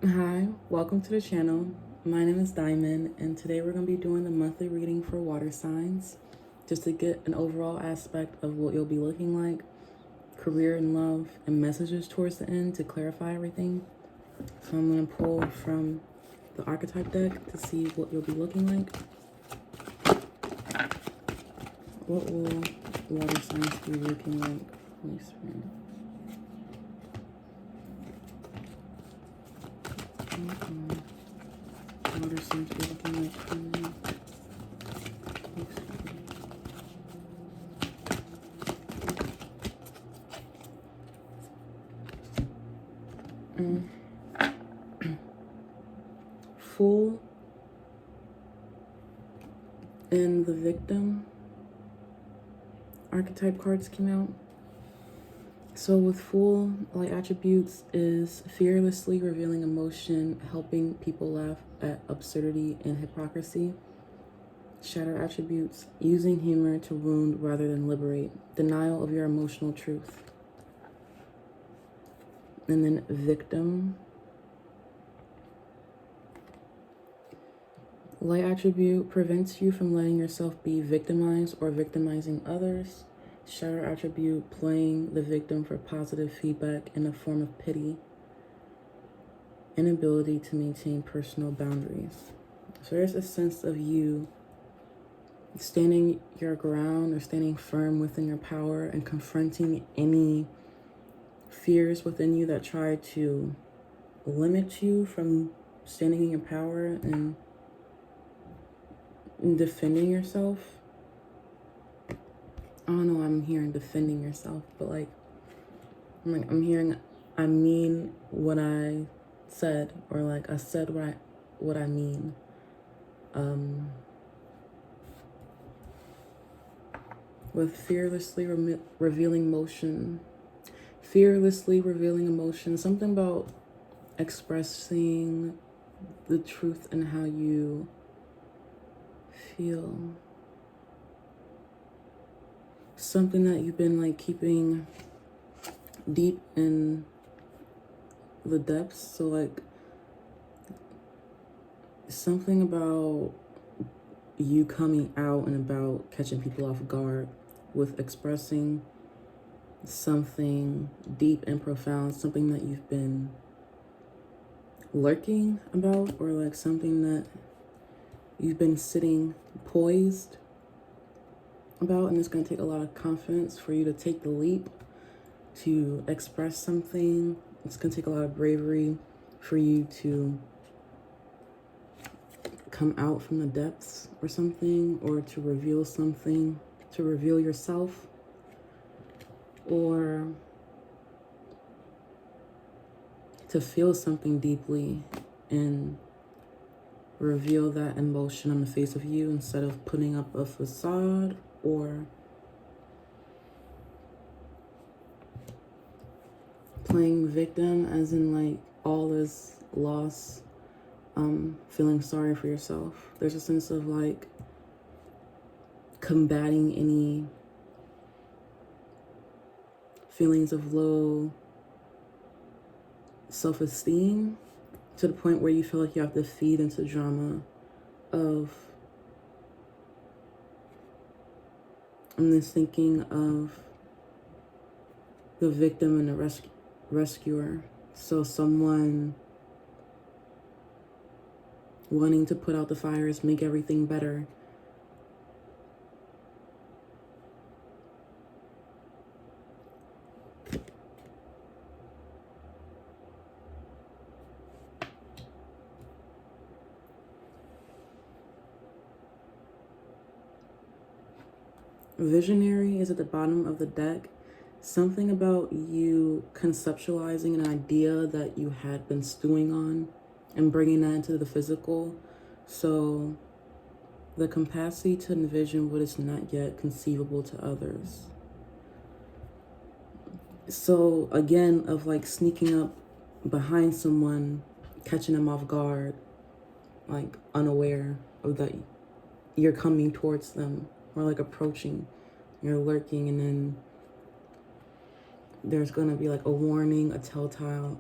Hi, welcome to the channel. My name is Diamond, and today we're going to be doing the monthly reading for water signs, just to get an overall aspect of what you'll be looking like, career and love, and messages towards the end to clarify everything. So I'm going to pull from the archetype deck to see what you'll be looking like. What will water signs be looking like? Holy Spirit. Water signs be looking like for me. Fool and the victim archetype cards came out. So with Fool, light attributes is fearlessly revealing emotion, helping people laugh at absurdity and hypocrisy. Shadow attributes, using humor to wound rather than liberate, denial of your emotional truth. And then victim, light attribute prevents you from letting yourself be victimized or victimizing others. Shadow attribute, playing the victim for positive feedback in a form of pity. Inability to maintain personal boundaries. So there's a sense of you standing your ground or standing firm within your power and confronting any fears within you that try to limit you from standing in your power and defending yourself. I don't know, I'm hearing defending yourself, but I'm hearing I mean what I said, or like I said what I mean. With fearlessly revealing emotion, something about expressing the truth and how you feel. Something that you've been like keeping deep in the depths. So like something about you coming out and about catching people off guard with expressing something deep and profound, something that you've been lurking about, or like something that you've been sitting poised about, and it's going to take a lot of confidence for you to take the leap to express something. It's going to take a lot of bravery for you to come out from the depths or something, or to reveal something, to reveal yourself, or to feel something deeply and reveal that emotion on the face of you instead of putting up a facade or playing victim, as in like all is lost, feeling sorry for yourself. There's a sense of like combating any feelings of low self-esteem to the point where you feel like you have to feed into drama of, I'm just thinking of the victim and the rescuer. So someone wanting to put out the fires, make everything better. Visionary is at the bottom of the deck. Something about you conceptualizing an idea that you had been stewing on and bringing that into the physical. So the capacity to envision what is not yet conceivable to others. So again, of like sneaking up behind someone, catching them off guard, like unaware of that you're coming towards them, or like approaching, you're lurking, and then there's gonna be like a warning, a telltale.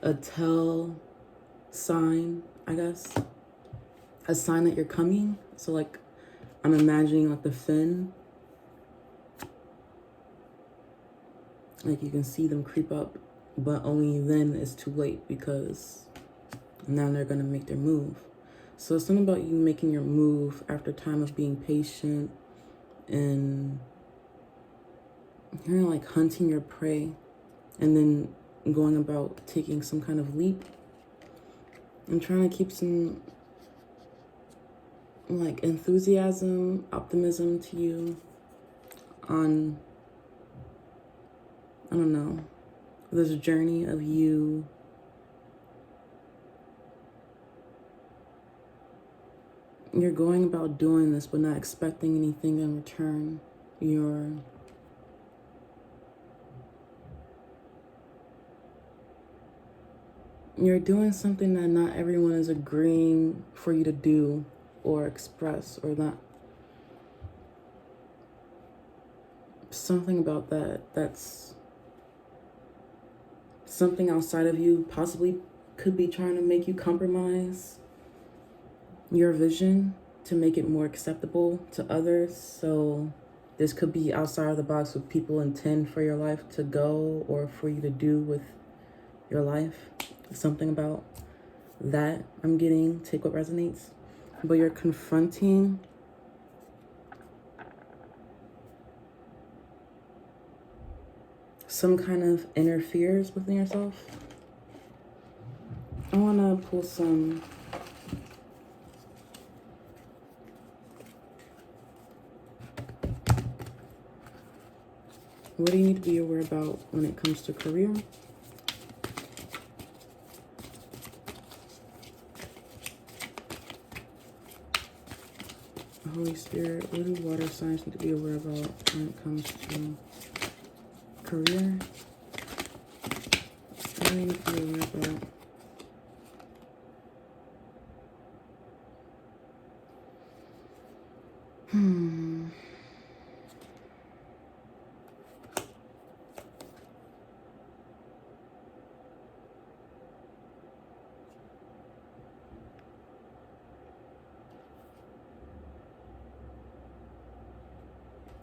a tell sign, I guess. A sign that you're coming. So like, I'm imagining like the fin. Like you can see them creep up, but only then it's too late because now they're gonna make their move. So it's something about you making your move after time of being patient and you're like hunting your prey and then going about taking some kind of leap. I'm trying to keep some like enthusiasm, optimism to you on, I don't know, this journey of you you're going about doing this but not expecting anything in return. You're doing something that not everyone is agreeing for you to do or express, or not. Something about that's something outside of you possibly could be trying to make you compromise your vision to make it more acceptable to others. So this could be outside of the box what people intend for your life to go or for you to do with your life. Something about that I'm getting, take what resonates. But you're confronting some kind of inner fears within yourself. I want to pull some what do you need to be aware about when it comes to career? Holy Spirit, what do water signs need to be aware about when it comes to career? What do you need to be aware about?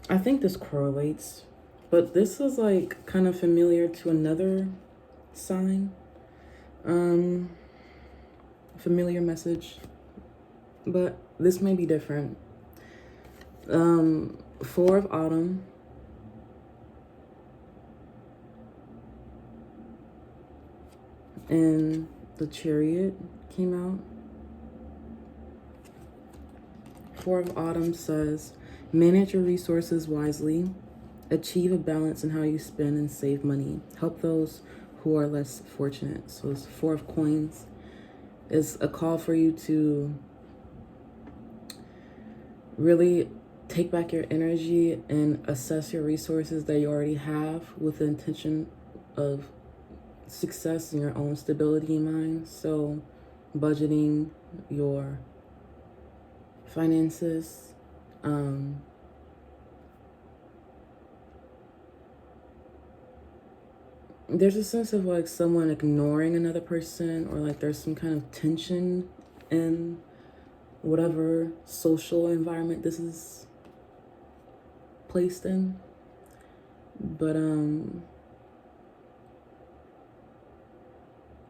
I think this correlates, but this is like kind of familiar to another sign. Familiar message, but this may be different. 4 of Autumn. And the Chariot came out. 4 of Autumn says, manage your resources wisely, achieve a balance in how you spend and save money, help those who are less fortunate. So it's 4 of Coins is a call for you to really take back your energy and assess your resources that you already have with the intention of success and your own stability in mind. So budgeting your finances, there's a sense of like someone ignoring another person, or like there's some kind of tension in whatever social environment this is placed in. But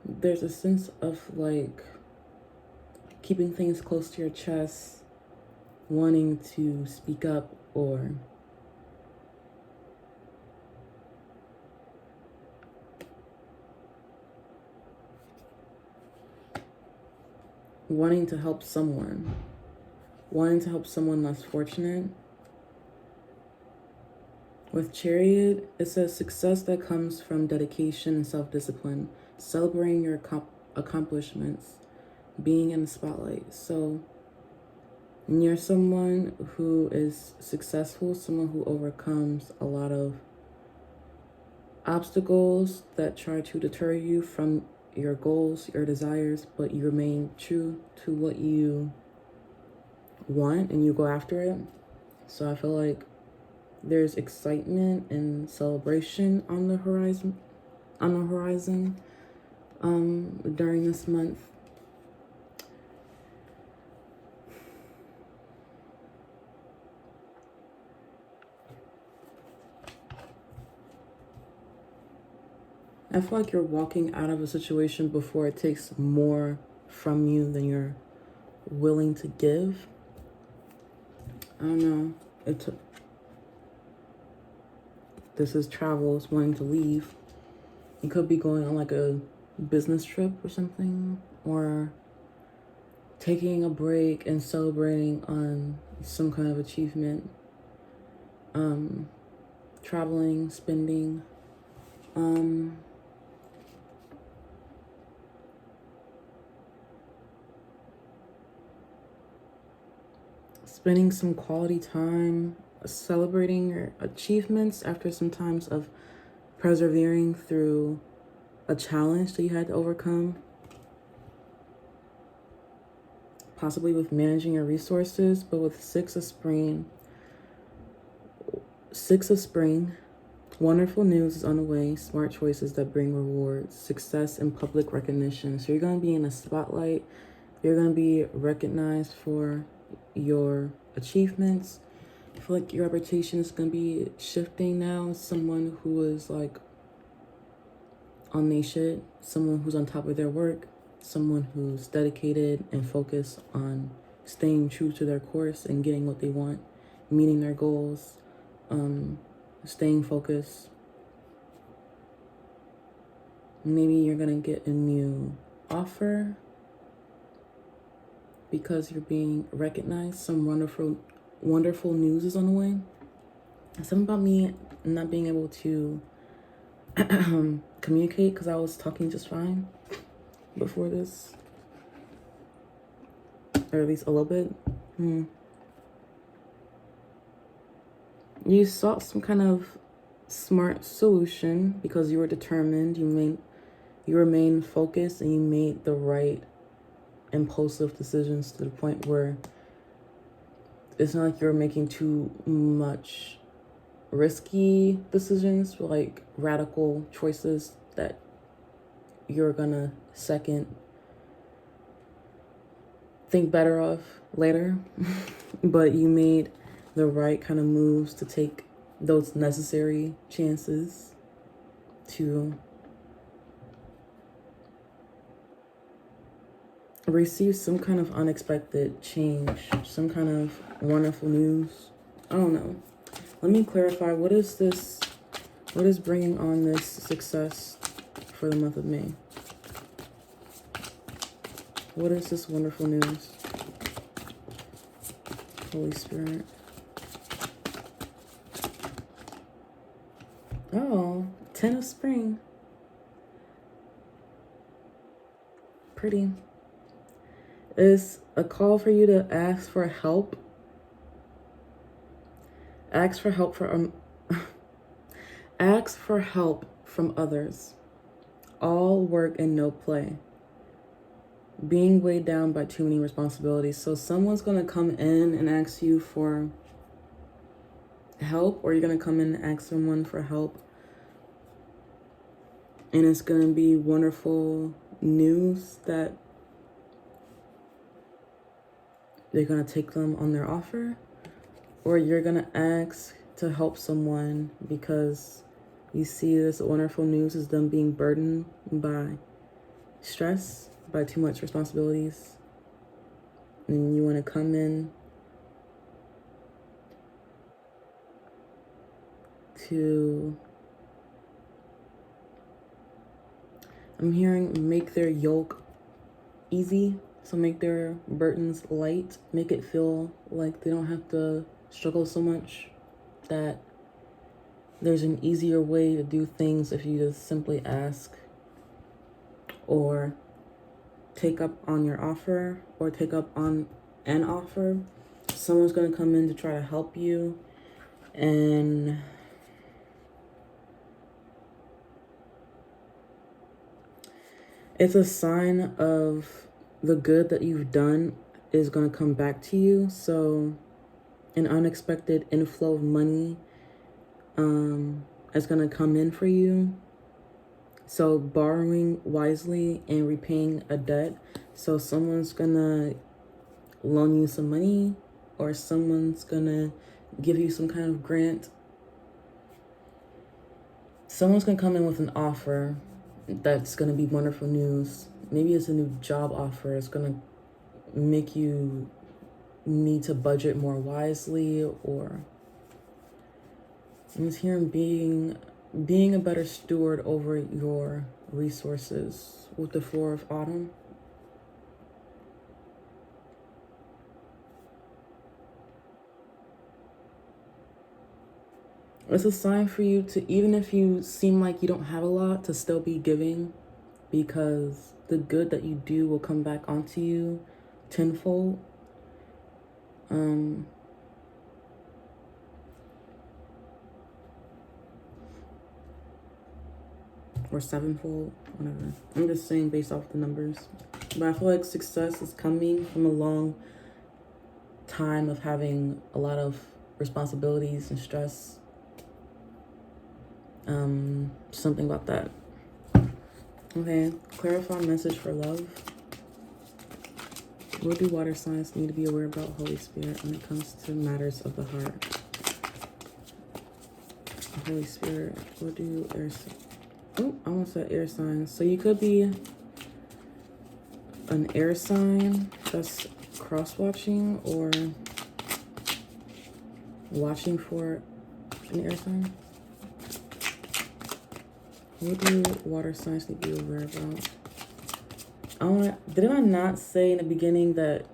there's a sense of like keeping things close to your chest, wanting to speak up, or wanting to help someone less fortunate. With Chariot, it says success that comes from dedication and self-discipline, celebrating your accomplishments, being in the spotlight. So you're someone who is successful, someone who overcomes a lot of obstacles that try to deter you from your goals, your desires, but you remain true to what you want and you go after it. So I feel like there's excitement and celebration on the horizon. during this month. I feel like you're walking out of a situation before it takes more from you than you're willing to give. I don't know. This is travel. It's wanting to leave. You could be going on like a business trip or something, or taking a break and celebrating on some kind of achievement. Traveling, spending. Spending some quality time, celebrating your achievements after some times of persevering through a challenge that you had to overcome. Possibly with managing your resources, but with Six of Spring, wonderful news is on the way, smart choices that bring rewards, success and public recognition. So you're going to be in a spotlight. You're going to be recognized for your achievements. I feel like your reputation is going to be shifting now. Someone who is like on their shit, someone who's on top of their work, someone who's dedicated and focused on staying true to their course and getting what they want, meeting their goals, staying focused. Maybe you're gonna get a new offer because you're being recognized. Some wonderful news is on the way. Something about me not being able to communicate because I was talking just fine before this, or at least a little bit. You sought some kind of smart solution because you were determined. You remained focused, and you made the right impulsive decisions to the point where it's not like you're making too much risky decisions, but like radical choices that you're gonna think better of later. But you made the right kind of moves to take those necessary chances to receive some kind of unexpected change, some kind of wonderful news. I don't know. Let me clarify. What is bringing on this success for the month of May? What is this wonderful news? Holy Spirit. Oh, 10 of Spring. Pretty. It's a call for you to ask for help. Ask for help from others. All work and no play. Being weighed down by too many responsibilities. So someone's going to come in and ask you for help, or you're going to come in and ask someone for help. And it's going to be wonderful news that they're going to take them on their offer, or you're going to ask to help someone because you see this wonderful news is them being burdened by stress, by too much responsibilities, and you want to come in to, I'm hearing, make their yoke easy. So make their burdens light. Make it feel like they don't have to struggle so much, that there's an easier way to do things if you just simply ask or take up on your offer or take up on an offer. Someone's going to come in to try to help you, and it's a sign of the good that you've done is going to come back to you. So an unexpected inflow of money is going to come in for you. So borrowing wisely and repaying a debt. So someone's gonna loan you some money, or someone's gonna give you some kind of grant. Someone's gonna come in with an offer that's gonna be wonderful news. Maybe it's a new job offer. It's gonna make you need to budget more wisely, or I'm hearing being a better steward over your resources with the Four of Autumn. It's a sign for you to, even if you seem like you don't have a lot, to still be giving, because the good that you do will come back onto you tenfold. Or sevenfold, whatever. I'm just saying based off the numbers. But I feel like success is coming from a long time of having a lot of responsibilities and stress. Something about that. Okay, clarify message for love. What do water signs need to be aware about Holy Spirit when it comes to matters of the heart? Holy Spirit, what do air signs? Oh, I almost said air signs. So you could be an air sign that's cross-watching or watching for an air sign. What do water signs need to be aware about? Did I not say in the beginning that,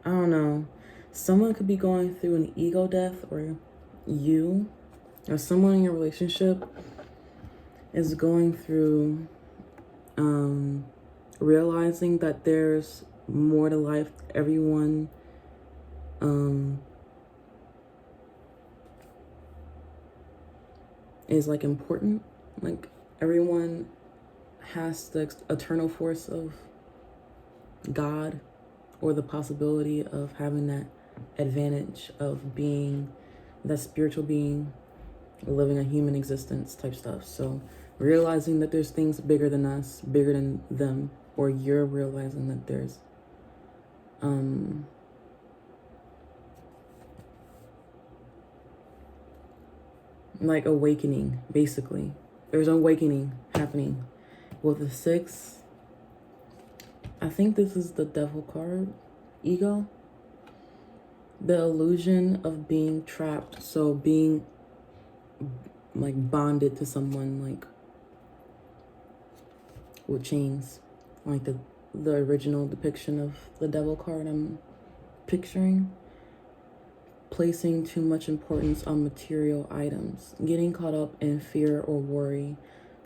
I don't know, someone could be going through an ego death, or you or someone in your relationship is going through realizing that there's more to life. Everyone is like important. Like everyone has the eternal force of God, or the possibility of having that advantage of being that spiritual being, living a human existence type stuff. So realizing that there's things bigger than us, bigger than them, or you're realizing that there's like awakening, basically. There's an awakening happening. With the 6, I think this is the devil card, ego. The illusion of being trapped, so being like bonded to someone, like with chains, like the original depiction of the devil card I'm picturing. Placing too much importance on material items, getting caught up in fear or worry.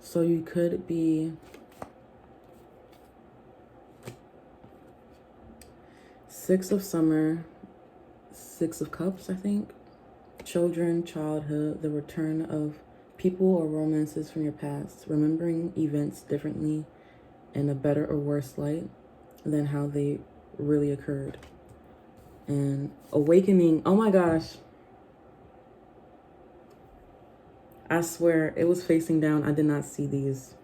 So you could be Six of Summer, Six of Cups, I think. Children, childhood, the return of people or romances from your past, remembering events differently in a better or worse light than how they really occurred. And awakening, oh my gosh. I swear, it was facing down. I did not see these.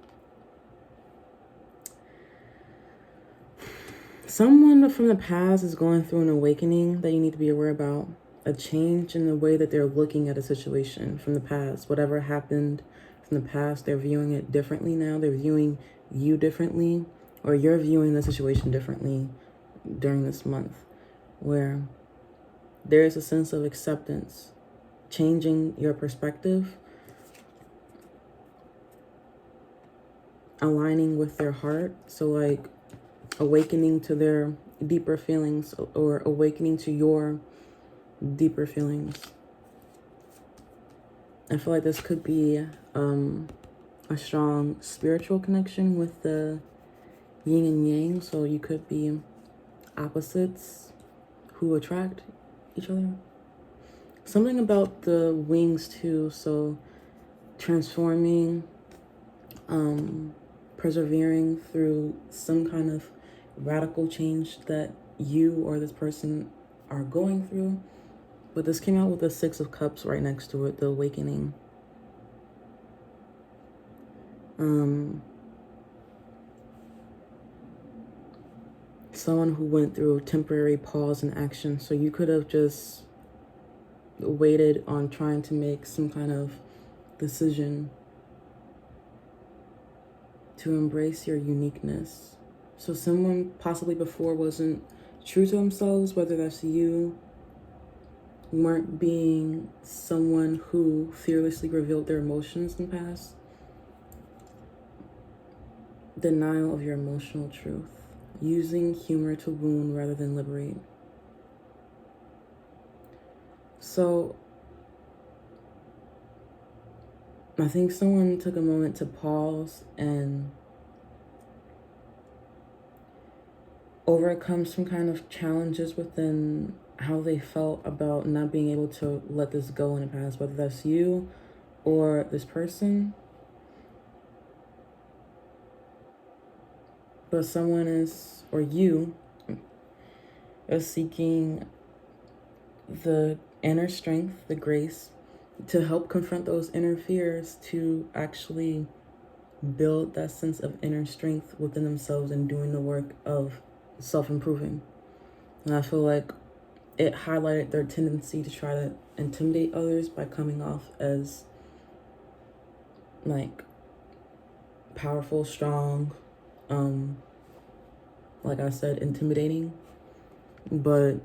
Someone from the past is going through an awakening that you need to be aware about. A change in the way that they're looking at a situation from the past. Whatever happened from the past, they're viewing it differently now. They're viewing you differently, or you're viewing the situation differently during this month, where there is a sense of acceptance, changing your perspective, aligning with their heart. So like awakening to their deeper feelings, or awakening to your deeper feelings. I feel like this could be a strong spiritual connection with the yin and yang. So you could be opposites who attract each other. Something about the wings too. So transforming, persevering through some kind of radical change that you or this person are going through. But this came out with the 6 of Cups right next to it, the awakening. Someone who went through temporary pause in action. So you could have just waited on trying to make some kind of decision to embrace your uniqueness. So someone possibly before wasn't true to themselves, whether that's you, weren't being someone who fearlessly revealed their emotions in the past. Denial of your emotional truth. Using humor to wound rather than liberate. So I think someone took a moment to pause and overcome some kind of challenges within how they felt about not being able to let this go in the past, whether that's you or this person. But someone is, or you, is seeking the inner strength, the grace, to help confront those inner fears, to actually build that sense of inner strength within themselves and doing the work of self-improving. And I feel like it highlighted their tendency to try to intimidate others by coming off as like powerful, strong, like I said, intimidating. But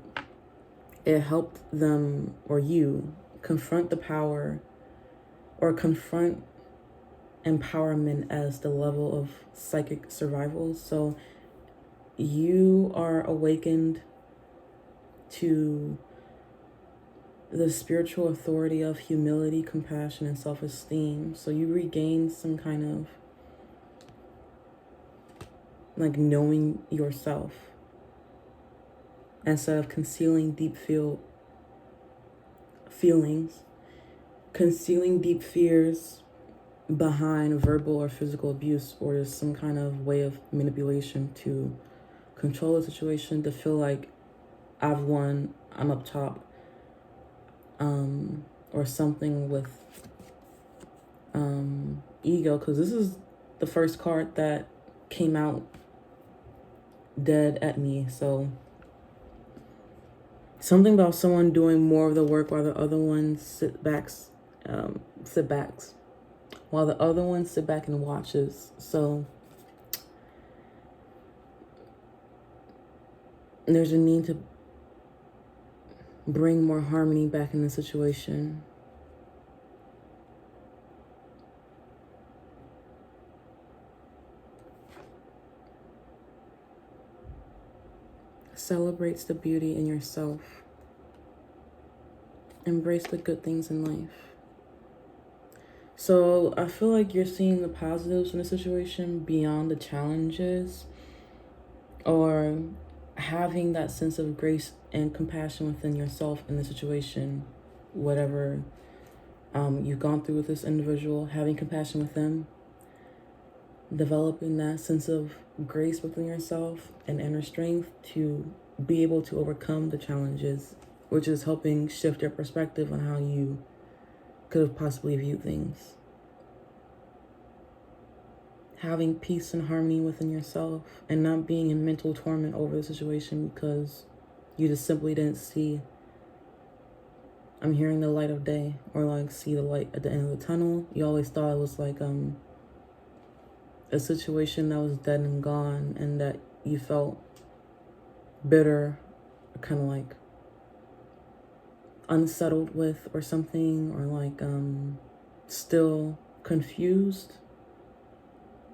it helped them, or you, confront the power, or confront empowerment as the level of psychic survival. So you are awakened to the spiritual authority of humility, compassion, and self-esteem. So you regain some kind of like knowing yourself instead of concealing feelings, concealing deep fears behind verbal or physical abuse, or just some kind of way of manipulation to control the situation, to feel like I've won, I'm up top, or something with ego, because this is the first card that came out dead at me. So something about someone doing more of the work while the other one sit backs, while the other one sit back and watches. So there's a need to bring more harmony back in the situation. Celebrates the beauty in yourself. Embrace the good things in life. So I feel like you're seeing the positives in the situation beyond the challenges, or having that sense of grace and compassion within yourself in the situation, whatever you've gone through with this individual, having compassion with them, developing that sense of grace within yourself and inner strength to be able to overcome the challenges, which is helping shift your perspective on how you could have possibly viewed things. Having peace and harmony within yourself and not being in mental torment over the situation because you just simply didn't see, I'm hearing the light of day, or like see the light at the end of the tunnel. You always thought it was like a situation that was dead and gone, and that you felt bitter, kind of like unsettled with or something, or like still confused.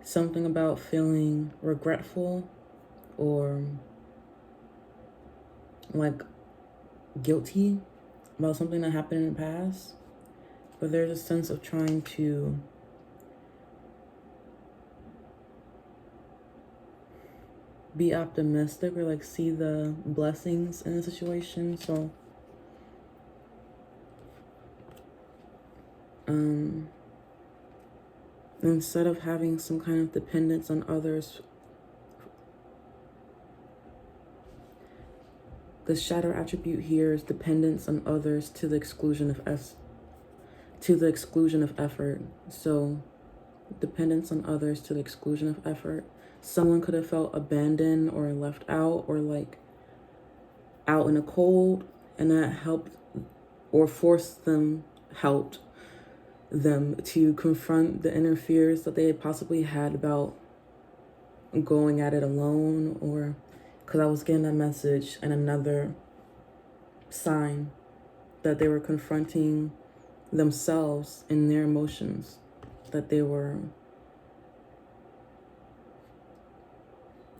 Something about feeling regretful or like guilty about something that happened in the past. But there's a sense of trying to be optimistic, or like see the blessings in the situation. So instead of having some kind of dependence on others, the shadow attribute here is dependence on others to the exclusion of effort. So dependence on others to the exclusion of effort. Someone could have felt abandoned or left out, or like out in the cold, and that helped or helped them to confront the inner fears that they had possibly had about going at it alone, or because I was getting that message and another sign that they were confronting themselves and their emotions, that they were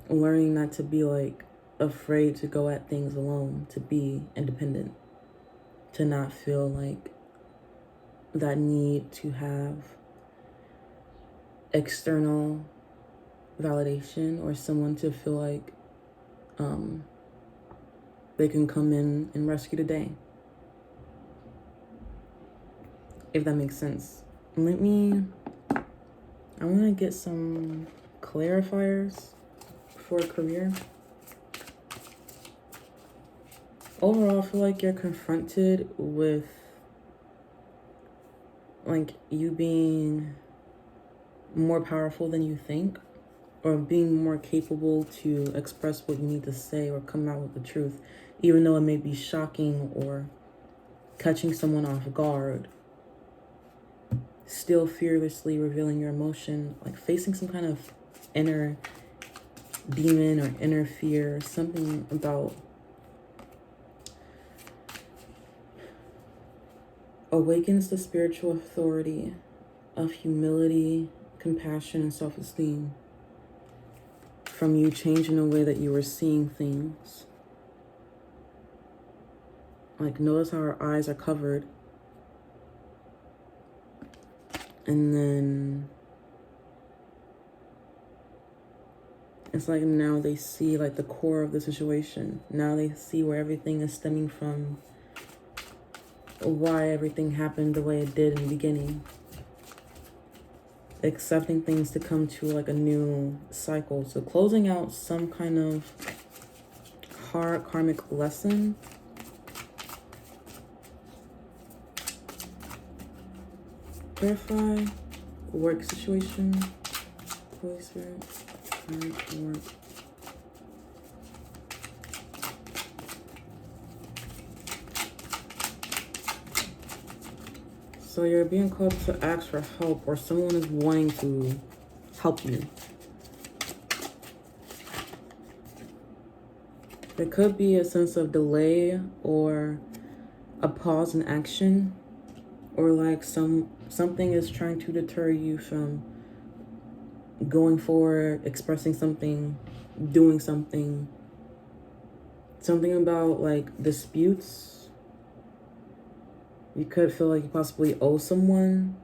learning not to be like afraid to go at things alone, to be independent, to not feel like that need to have external validation or someone to feel like they can come in and rescue the day, if that makes sense. I want to get some clarifiers for a career. Overall, I feel like you're confronted with like you being more powerful than you think, or being more capable to express what you need to say or come out with the truth, even though it may be shocking or catching someone off guard. Still fearlessly revealing your emotion, like facing some kind of inner demon or inner fear, something about awakens the spiritual authority of humility, compassion, and self-esteem from you changing the way that you were seeing things. Like, notice how our eyes are covered. And then it's like now they see like the core of the situation. Now they see where everything is stemming from, why everything happened the way it did in the beginning. Accepting things to come to like a new cycle. So closing out some kind of hard karmic lesson. Clarify work situation. Holy Spirit. Work. So you're being called to ask for help, or someone is wanting to help you. There could be a sense of delay or a pause in action, or like something is trying to deter you from going forward, expressing something, doing something. Something about like disputes. You could feel like you possibly owe someone,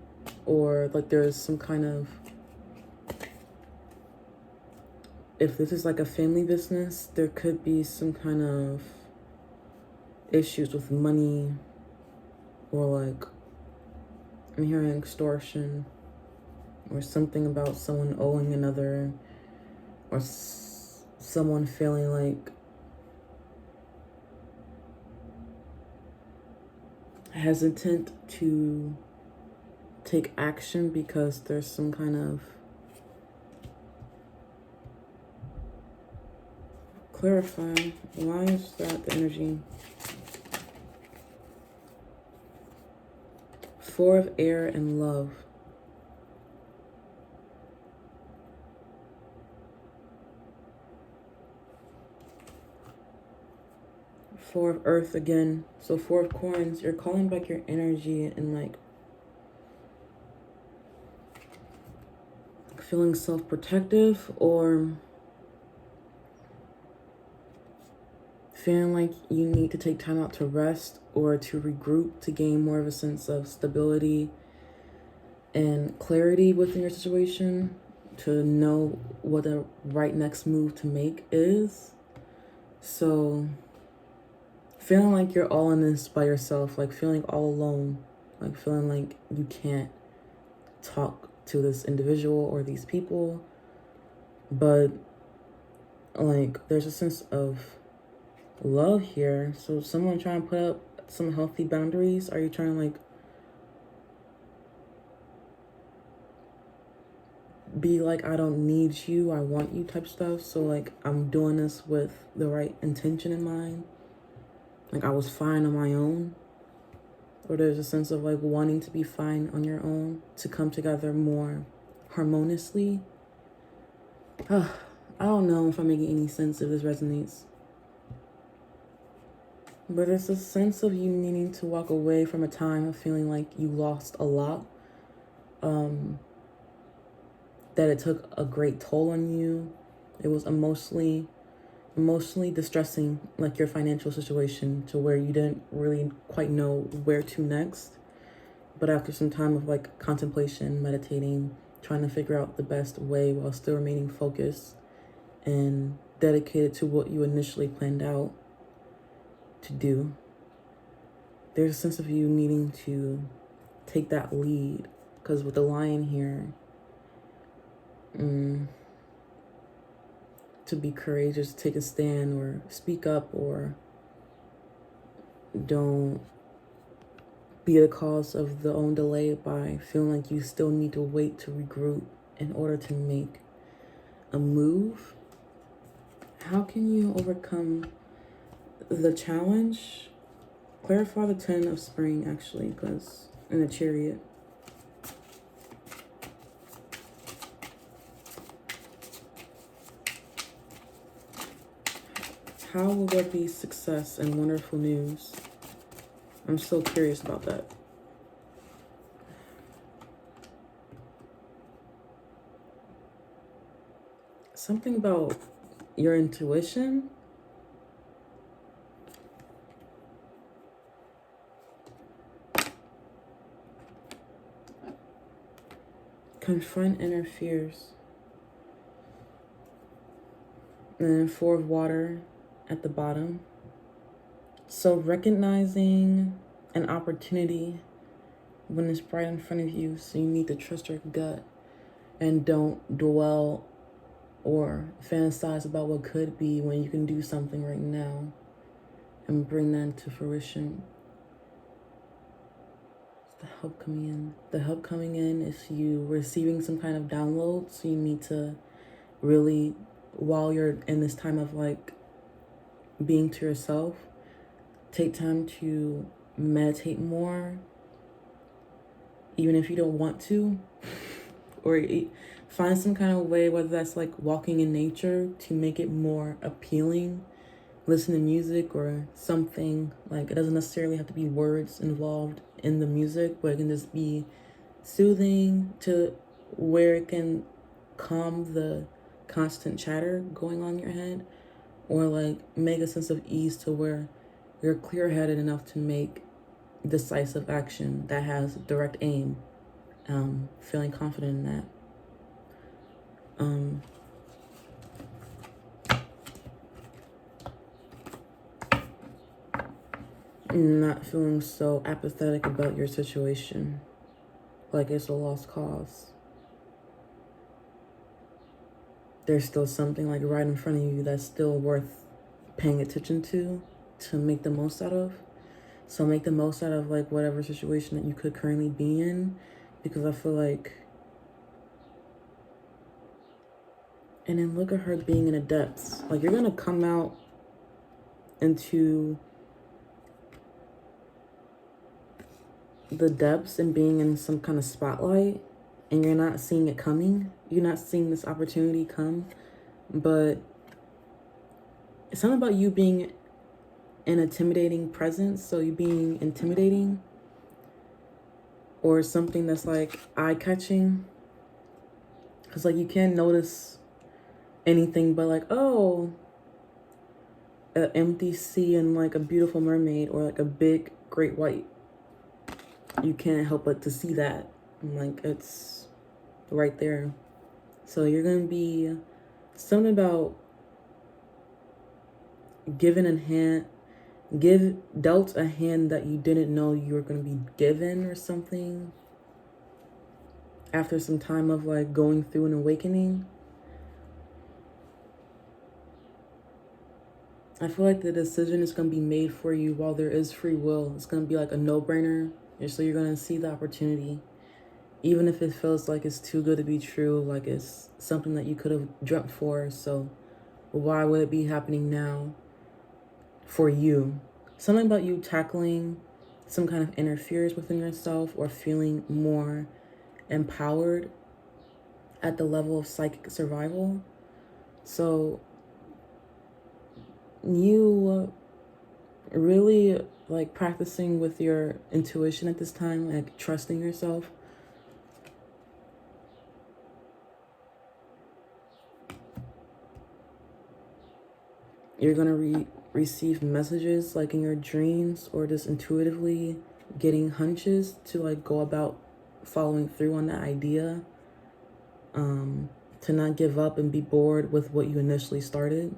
or like there's some kind of, if this is like a family business, there could be some kind of issues with money, or like I'm hearing extortion, or something about someone owing another, or someone feeling like hesitant to take action because there's some kind of, clarify, why is that the energy? Four of air and love. Four of earth again. So four of coins. You're calling back your energy and like feeling self-protective, or feeling like you need to take time out to rest or to regroup to gain more of a sense of stability and clarity within your situation, to know what the right next move to make is. So feeling like you're all in this by yourself, like feeling all alone, like feeling like you can't talk to this individual or these people, but like there's a sense of love here. So someone trying to put up some healthy boundaries. Are you trying to like be like, I don't need you, I want you type stuff. So like I'm doing this with the right intention in mind. Like I was fine on my own. Or there's a sense of like wanting to be fine on your own to come together more harmoniously. I don't know if I'm making any sense, if this resonates. But it's a sense of you needing to walk away from a time of feeling like you lost a lot. That it took a great toll on you. It was emotionally distressing, like your financial situation, to where you didn't really quite know where to next. But after some time of like contemplation, meditating, trying to figure out the best way while still remaining focused and dedicated to what you initially planned out to do, there's a sense of you needing to take that lead. Because with the lion here, to be courageous, take a stand or speak up, or don't be the cause of the own delay by feeling like you still need to wait to regroup in order to make a move. How can you overcome the challenge? Clarify the 10 of spring, actually, because in the chariot. How will there be success and wonderful news? I'm so curious about that. Something about your intuition. Confront inner fears. And then 4 of water at the bottom. So recognizing an opportunity when it's right in front of you. So you need to trust your gut and don't dwell or fantasize about what could be when you can do something right now and bring that to fruition. The help coming in. The help coming in is you receiving some kind of download. So you need to really, while you're in this time of like being to yourself, take time to meditate more, even if you don't want to, or find some kind of way, whether that's like walking in nature, to make it more appealing. Listen to music or something. Like, it doesn't necessarily have to be words involved in the music, but it can just be soothing to where it can calm the constant chatter going on in your head, or like make a sense of ease to where you're clear-headed enough to make decisive action that has direct aim. Feeling confident in that. Not feeling so apathetic about your situation, like it's a lost cause. There's still something like right in front of you that's still worth paying attention to make the most out of. So make the most out of like whatever situation that you could currently be in, because I feel like, and then look at her being in the depths. Like, you're gonna come out into the depths and being in some kind of spotlight, and you're not seeing it coming. You're not seeing this opportunity come, but it's something about you being an intimidating presence. So you being intimidating, or something that's like eye-catching, because like you can't notice anything but like, oh, an empty sea and like a beautiful mermaid, or like a big great white. You can't help but to see that. And like, it's right there. So you're gonna be something about dealt a hand that you didn't know you were gonna be given, or something, after some time of like going through an awakening. I feel like the decision is going to be made for you while there is free will. It's going to be like a no-brainer. So you're going to see the opportunity, even if it feels like it's too good to be true, like it's something that you could have dreamt for. So why would it be happening now for you? Something about you tackling some kind of inner fears within yourself or feeling more empowered at the level of psychic survival. So you really like practicing with your intuition at this time, like trusting yourself. You're gonna receive messages like in your dreams, or just intuitively getting hunches to like go about following through on that idea. To not give up and be bored with what you initially started.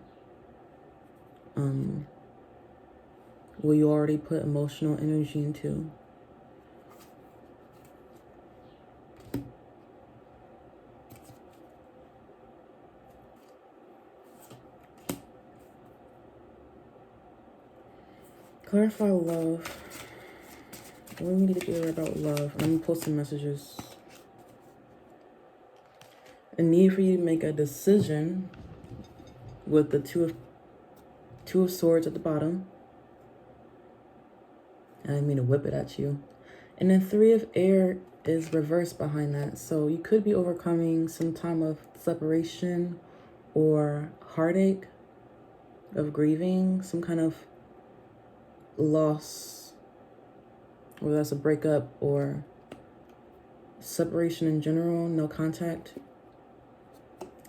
What you already put emotional energy into. Clarify love. What do we need to be about love? I'm gonna post some messages. A need for you to make a decision with the two of swords at the bottom. I didn't mean to whip it at you. And then 3 of air is reversed behind that. So you could be overcoming some time of separation or heartache, of grieving, some kind of loss, whether that's a breakup or separation in general, no contact.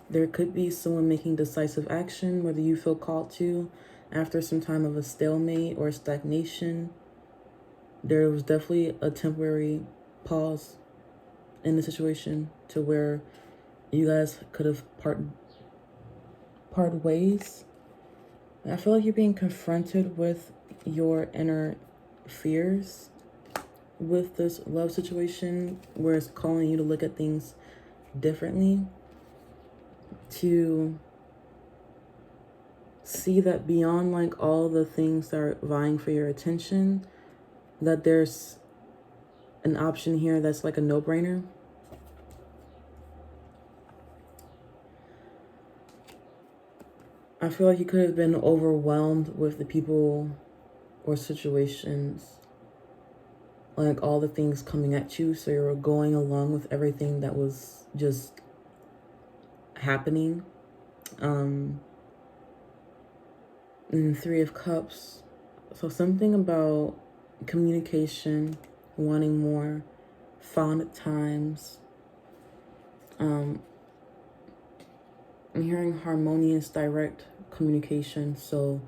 There could be someone making decisive action, whether you feel called to after some time of a stalemate or stagnation. There was definitely a temporary pause in the situation to where you guys could have parted ways. I feel like you're being confronted with your inner fears with this love situation, where it's calling you to look at things differently, to see that beyond like all the things that are vying for your attention, that there's an option here that's like a no-brainer. I feel like you could have been overwhelmed with the people or situations, like all the things coming at you, so you were going along with everything that was just happening. And 3 of Cups. So something about communication, wanting more, fond times. I'm hearing harmonious, direct communication. So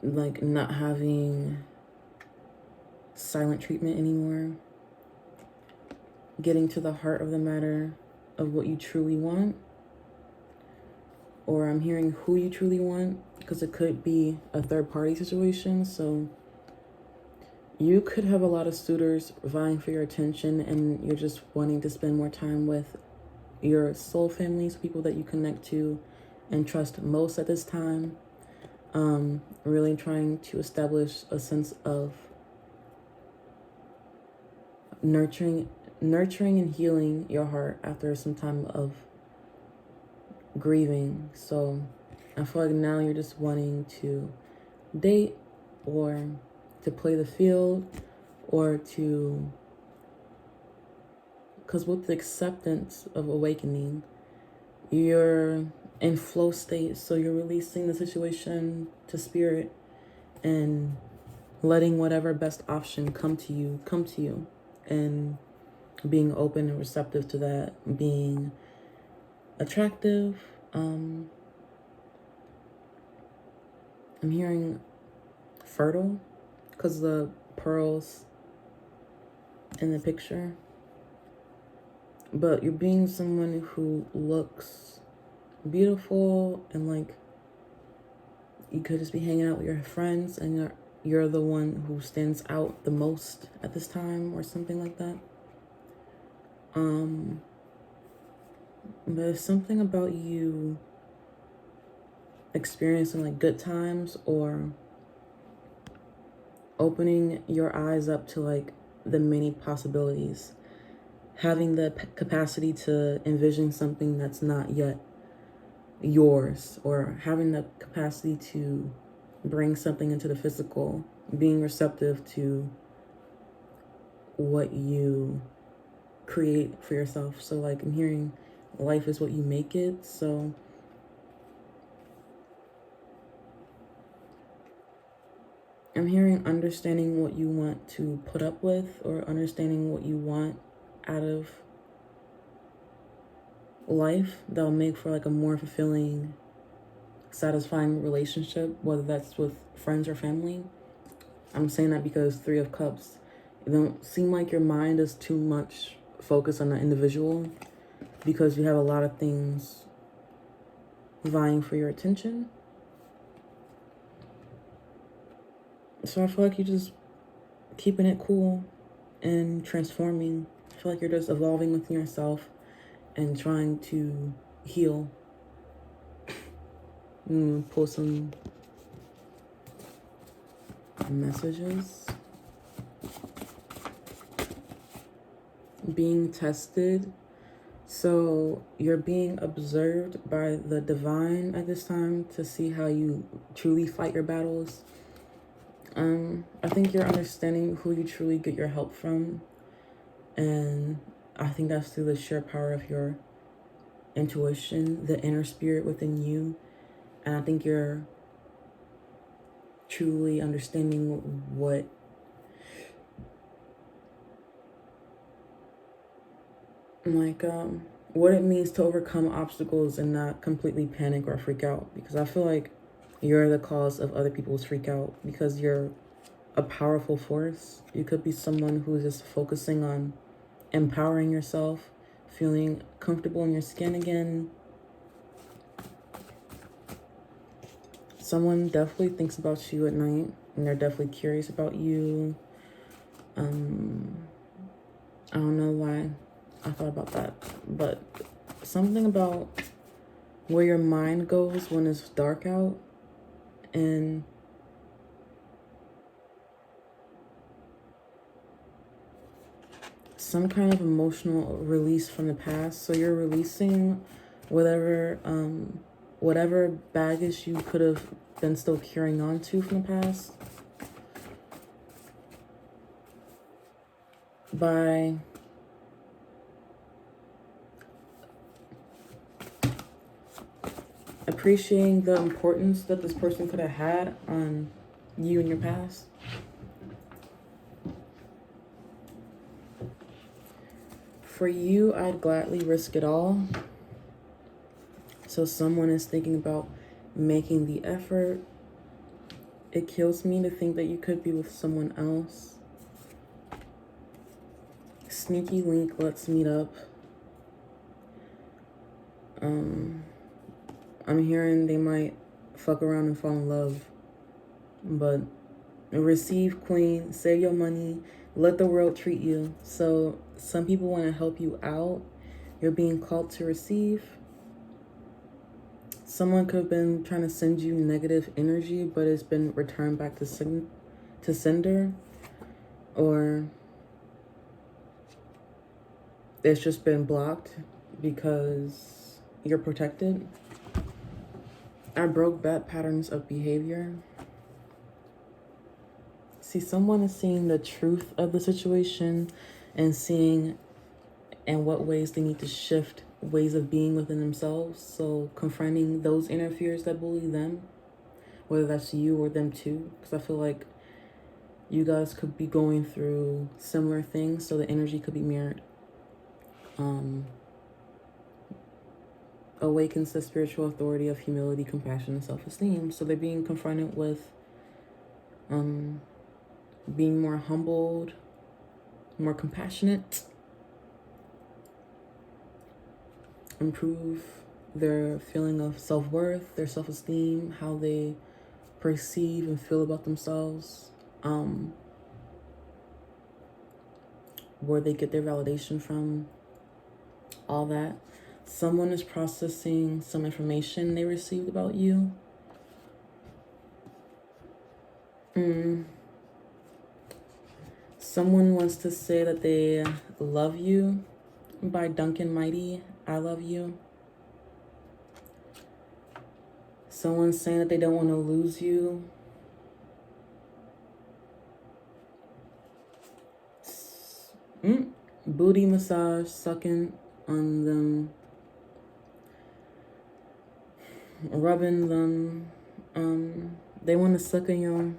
like not having silent treatment anymore. Getting to the heart of the matter of what you truly want. Or I'm hearing who you truly want, because it could be a third-party situation. So you could have a lot of suitors vying for your attention, and you're just wanting to spend more time with your soul families, people that you connect to and trust most at this time. Really trying to establish a sense of nurturing and healing your heart after some time of grieving. So I feel like now you're just wanting to date, or to play the field, or to, because with the acceptance of awakening, you're in flow state. So you're releasing the situation to spirit and letting whatever best option come to you, and being open and receptive to that, being attractive. I'm hearing fertile, because the pearls in the picture. But you're being someone who looks beautiful, and like you could just be hanging out with your friends, and you're the one who stands out the most at this time, or something like that. But there's something about you experiencing like good times, or opening your eyes up to like the many possibilities. Having the capacity to envision something that's not yet yours, or having the capacity to bring something into the physical, being receptive to what you create for yourself. So like I'm hearing life is what you make it. So I'm hearing understanding what you want to put up with, or understanding what you want out of life that'll make for like a more fulfilling, satisfying relationship, whether that's with friends or family. I'm saying that because Three of Cups, it don't seem like your mind is too much focused on the individual, because you have a lot of things vying for your attention. So I feel like you're just keeping it cool and transforming. I feel like you're just evolving within yourself and trying to heal. Pull some messages. Being tested. So you're being observed by the divine at this time to see how you truly fight your battles. I think you're understanding who you truly get your help from. And I think that's through the sheer power of your intuition, the inner spirit within you. And I think you're truly understanding what what it means to overcome obstacles and not completely panic or freak out. Because I feel like you're the cause of other people's freak out, because you're a powerful force. You could be someone who's just focusing on empowering yourself, feeling comfortable in your skin again. Someone definitely thinks about you at night, and they're definitely curious about you. I don't know why I thought about that, but something about where your mind goes when it's dark out, and some kind of emotional release from the past. So you're releasing whatever whatever baggage you could have been still carrying on to from the past, by appreciating the importance that this person could have had on you in your past. For you, I'd gladly risk it all. So someone is thinking about making the effort. It kills me to think that you could be with someone else. Sneaky link, let's meet up. I'm hearing they might fuck around and fall in love. But receive, queen, save your money, let the world treat you. So some people want to help you out. You're being called to receive. Someone could have been trying to send you negative energy, but it's been returned back to sender. Or it's just been blocked because you're protected. I broke bad patterns of behavior. See, someone is seeing the truth of the situation and seeing in what ways they need to shift ways of being within themselves. So confronting those inner fears that bully them, whether that's you or them too. Because I feel like you guys could be going through similar things, so the energy could be mirrored. Awakens the spiritual authority of humility, compassion, and self-esteem. So they're being confronted with being more humbled, more compassionate, improve their feeling of self-worth, their self-esteem, how they perceive and feel about themselves, where they get their validation from, all that. Someone is processing some information they received about you. Someone wants to say that they love you by Duncan Mighty. I love you. Someone's saying that they don't want to lose you. Booty massage, sucking on them, rubbing them. They want to suck on your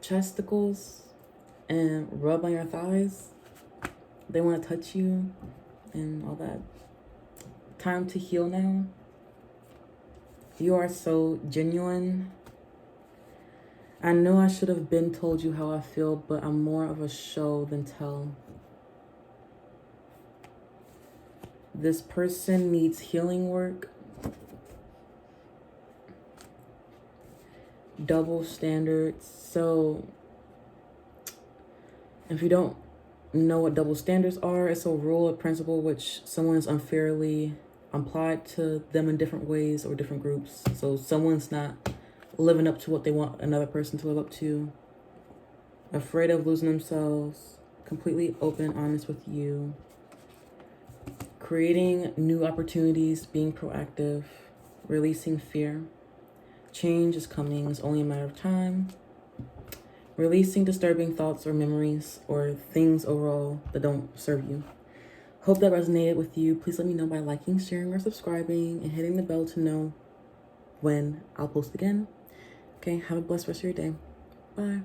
chesticles and rub on your thighs. They want to touch you and all that. Time to heal now. You are so genuine. I know I should have been told you how I feel, but I'm more of a show than tell. This person needs healing work. Double standards. So if you don't know what double standards are, it's a rule or principle which someone is unfairly applied to them in different ways or different groups. So someone's not living up to what they want another person to live up to. Afraid of losing themselves. Completely open, honest with you. Creating new opportunities, being proactive, releasing fear. Change is coming, it's only a matter of time. Releasing disturbing thoughts or memories or things overall that don't serve you. Hope that resonated with you. Please let me know by liking, sharing, or subscribing and hitting the bell to know when I'll post again. Okay, have a blessed rest of your day. Bye.